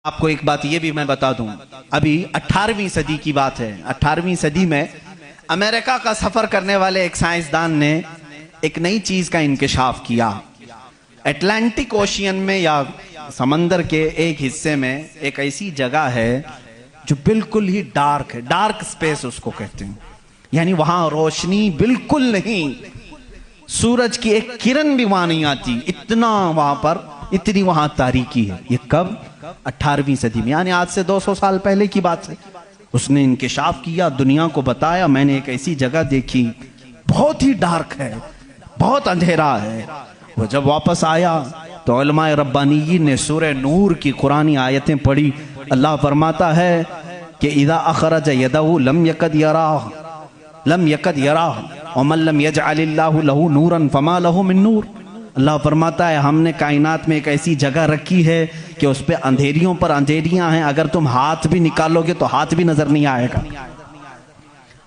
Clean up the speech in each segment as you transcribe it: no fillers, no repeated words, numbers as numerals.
آپ کو ایک بات یہ بھی میں بتا دوں، ابھی 18ویں صدی کی بات ہے۔ 18ویں صدی میں امریکہ کا سفر کرنے والے ایک سائنسدان نے ایک نئی چیز کا انکشاف کیا۔ اٹلانٹک اوشین میں یا سمندر کے ایک حصے میں ایک ایسی جگہ ہے جو بالکل ہی ڈارک ہے، ڈارک سپیس اس کو کہتے ہیں، یعنی وہاں روشنی بالکل نہیں، سورج کی ایک کرن بھی وہاں نہیں آتی، اتنا وہاں پر اتنی وہاں تاریکی ہے۔ یہ کب؟ 18ویں صدی میں، یعنی آج سے 200 سال پہلے کی بات ہے۔ اس نے انکشاف کیا، دنیا کو بتایا، میں نے ایک ایسی جگہ دیکھی، بہت ہی ڈارک ہے، بہت اندھیرا ہے۔ وہ جب واپس آیا تو علماء ربانیین نے سورہ نور کی قرآنی آیتیں پڑھی۔ اللہ فرماتا ہے کہ اذا اخرج یدہ لم یکد یراہ ومن لم یجعل اللہ لہ نورا فما لہ من نور۔ اللہ فرماتا ہے ہم نے کائنات میں ایک ایسی جگہ رکھی ہے کہ اس پہ اندھیریوں پر اندھیریاں ہیں، اگر تم ہاتھ بھی نکالو گے تو ہاتھ بھی نظر نہیں آئے گا،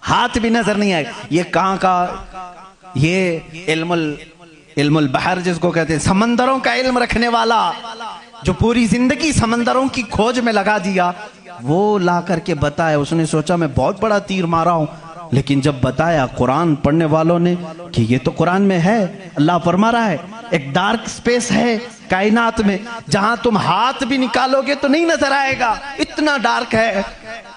ہاتھ بھی نظر نہیں آئے گا۔ یہ کہاں کا؟ یہ علم البحر جس کو کہتے ہیں، سمندروں کا علم رکھنے والا، جو پوری زندگی سمندروں کی کھوج میں لگا دیا، وہ لا کر کے بتایا۔ اس نے سوچا میں بہت بڑا تیر مارا ہوں، لیکن جب بتایا قرآن پڑھنے والوں نے کہ یہ تو قرآن میں ہے، اللہ فرما رہا ہے ایک ڈارک سپیس ہے کائنات میں جہاں تم ہاتھ بھی نکالو گے تو نہیں نظر آئے گا، اتنا ڈارک ہے۔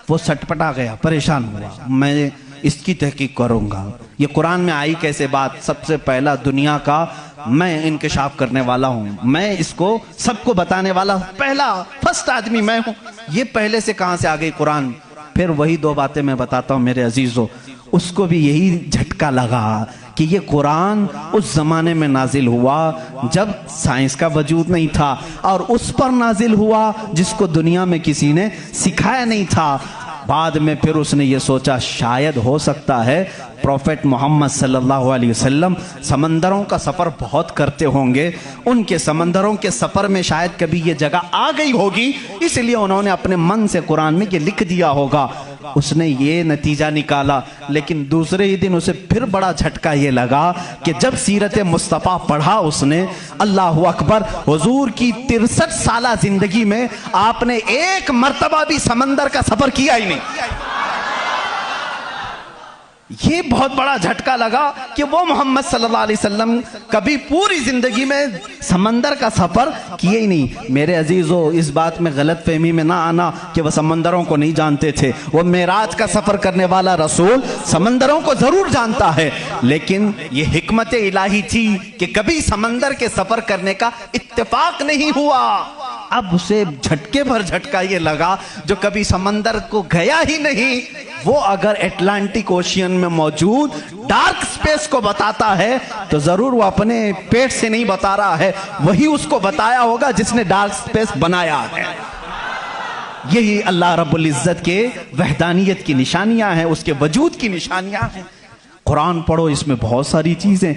وہ سٹپٹا گیا، پریشان ہوا، میں اس کی تحقیق کروں گا، یہ قرآن میں آئی کیسے بات؟ سب سے پہلا دنیا کا میں انکشاف کرنے والا ہوں، میں اس کو سب کو بتانے والا پہلا فرسٹ آدمی میں ہوں، یہ پہلے سے کہاں سے آ گئی قرآن؟ پھر وہی دو باتیں میں بتاتا ہوں میرے عزیزو، اس کو بھی یہی جھٹکا لگا کہ یہ قرآن اس زمانے میں نازل ہوا جب سائنس کا وجود نہیں تھا، اور اس پر نازل ہوا جس کو دنیا میں کسی نے سکھایا نہیں تھا۔ بعد میں پھر اس نے یہ سوچا شاید ہو سکتا ہے پروفیٹ محمد صلی اللہ علیہ وسلم سمندروں کا سفر بہت کرتے ہوں گے، ان کے سمندروں کے سفر میں شاید کبھی یہ جگہ آ گئی ہوگی، اس لیے انہوں نے اپنے من سے قرآن میں یہ لکھ دیا ہوگا۔ اس نے یہ نتیجہ نکالا، لیکن دوسرے ہی دن اسے پھر بڑا جھٹکا یہ لگا کہ جب سیرت مصطفیٰ پڑھا اس نے، اللہ اکبر، حضور کی 63 سالہ زندگی میں آپ نے ایک مرتبہ بھی سمندر کا سفر کیا ہی نہیں۔ یہ بہت بڑا جھٹکا لگا کہ وہ محمد صلی اللہ علیہ وسلم کبھی پوری زندگی میں سمندر کا سفر کیے ہی نہیں۔ میرے عزیزو، اس بات میں غلط فہمی میں نہ آنا کہ وہ سمندروں کو نہیں جانتے تھے، وہ معراج کا سفر کرنے والا رسول سمندروں کو ضرور جانتا ہے، لیکن یہ حکمت الہی تھی کہ کبھی سمندر کے سفر کرنے کا اتفاق نہیں ہوا۔ اب اسے جھٹکے پر جھٹکا یہ لگا جو کبھی سمندر کو گیا ہی نہیں، وہ اگر اٹلانٹک اوشین میں موجود ڈارک سپیس کو بتاتا ہے تو ضرور وہ اپنے پیٹ سے نہیں بتا رہا ہے، وہی اس کو بتایا ہوگا جس نے ڈارک سپیس بنایا ہے۔ یہی اللہ رب العزت کے وحدانیت کی نشانیاں ہیں، اس کے وجود کی نشانیاں ہیں۔ قرآن پڑھو، اس میں بہت ساری چیزیں